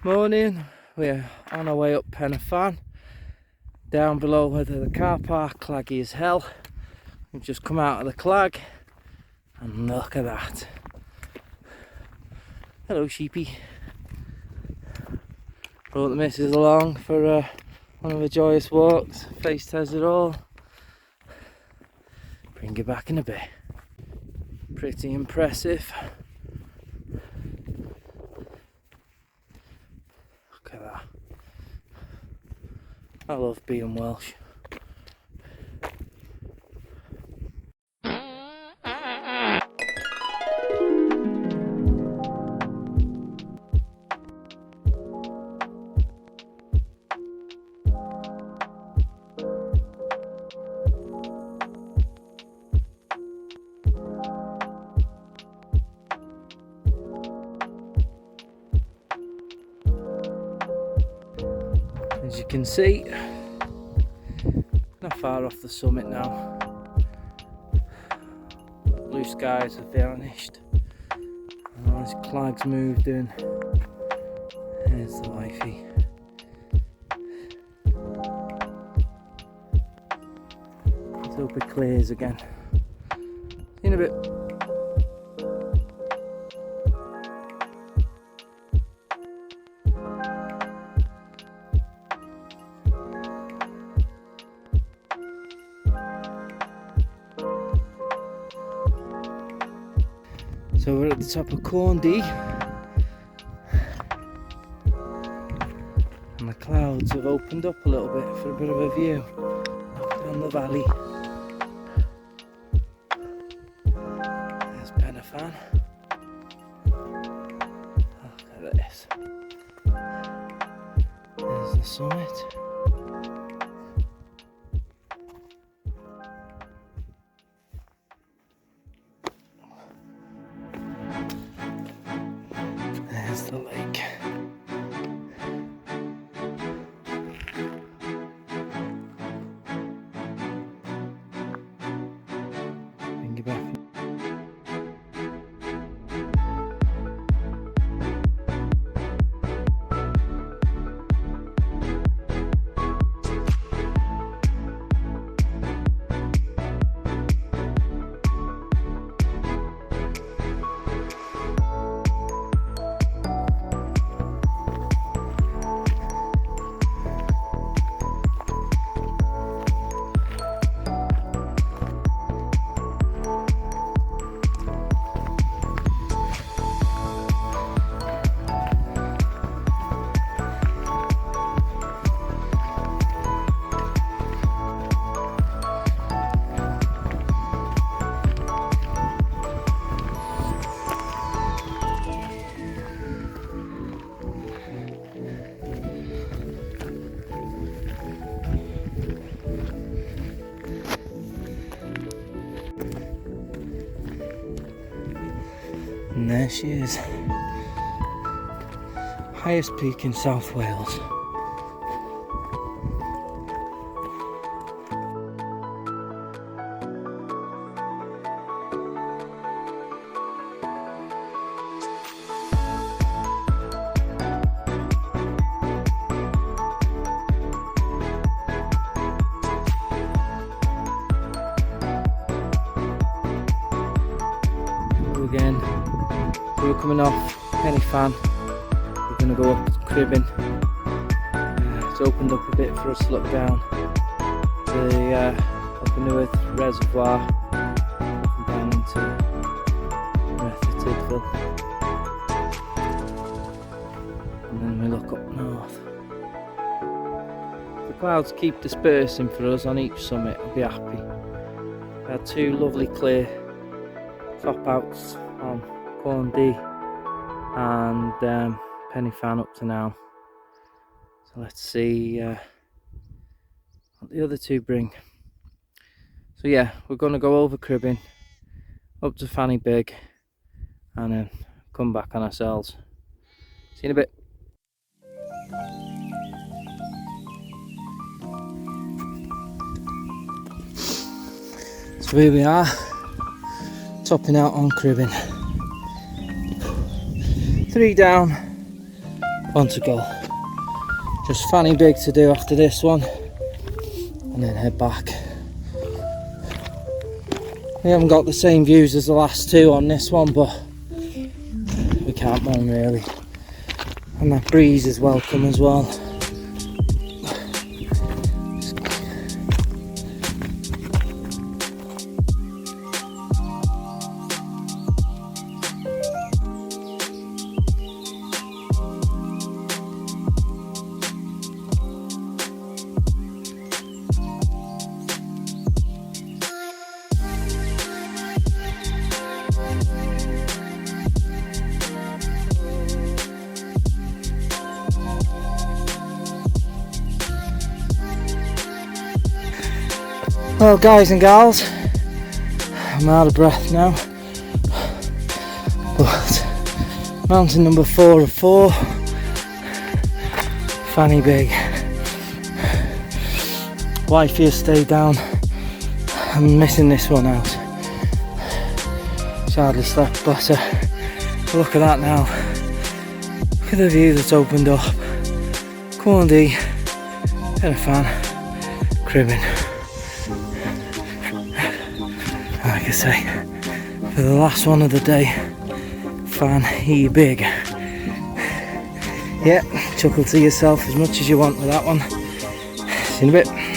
Morning, we're on our way up Penafan. Down below where the car park, claggy as hell. We've just come out of the clag and look at that. Hello sheepy. Brought the missus along for one of her joyous walks. Face test it all. Bring you back in a bit. Pretty impressive. Look at that. I love being Welsh. As you can see, not far off the summit now. Blue skies have vanished. Oh, this clag's moved in. There's the wifey. Let's hope it clears again. See you in a bit. So we're at the top of Cribyn and the clouds have opened up a little bit for a bit of a view. Look down the valley. There's Penafan. Look at this. There's the summit. There's the lake. Bring you back. And there she is. Highest peak in South Wales. Again, so we're coming off Penafan. We're going to go up Cribyn. It's opened up a bit for us to look down the up in the reservoir and down into Tidville, and then we look up north. If the clouds keep dispersing for us on each summit, I'll be happy. We had two lovely clear top outs on Cribyn and Penafan up to now. So let's see what the other two bring. So yeah, we're going to go over Cribyn, up to Fanny Big, and then come back on ourselves. See you in a bit. So here we are, topping out on Cribyn. 3 down, on to go. Just fanny big to do after this one, and then head back. We haven't got the same views as the last two on this one, but we can't moan really. And that breeze is welcome as well. Well, guys and gals, I'm out of breath now, but mountain number 4 of 4, fanny big. Wifey has stayed down. I'm missing this one out. Sadly slept better. Look at that now. Look at the view that's opened up. Corndy, bit of fan, Cribyn. Like I say, for the last one of the day, fan he big. Yeah, chuckle to yourself as much as you want with that one. See you in a bit.